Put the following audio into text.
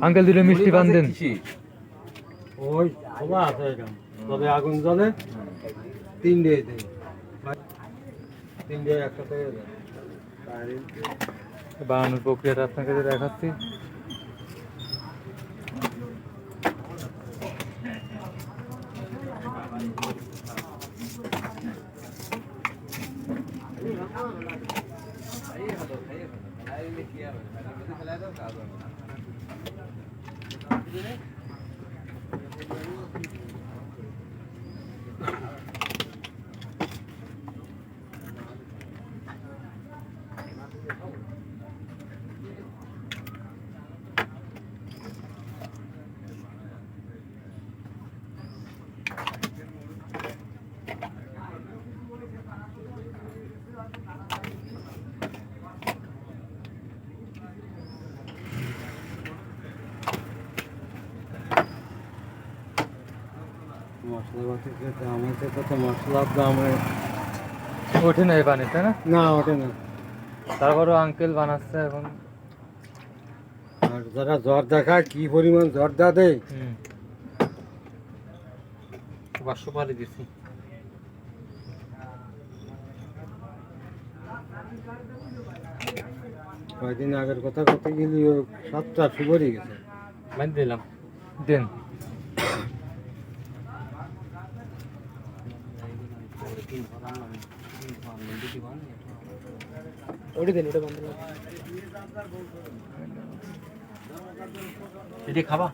Uncle দুটো মিষ্টি পান দেন। ওই খোলা আছে এখানে, তবে আগুন জ্বলে তিনটে দেয়, তিনটে একসাথে বানানোর প্রক্রিয়াটা আপনাকে দেখাচ্ছি। মশলাপাতির দাম হচ্ছে কত, মশলার দাম ওঠে না এই পানিটা না? না ওঠে না। তারপরও আঙ্কেল বানাচ্ছে এখন। আর যারা জ্বর দেখায় কি পরিমাণ জ্বরদা দেয়। পানি দিচ্ছি। কয়েকদিন আগের কথা করতে গেলি 7টা সুপারি গেছে। বাদ দিলাম, দেন। ওটা দেন, ওটা বন্ধ করুন। এটা খাবা?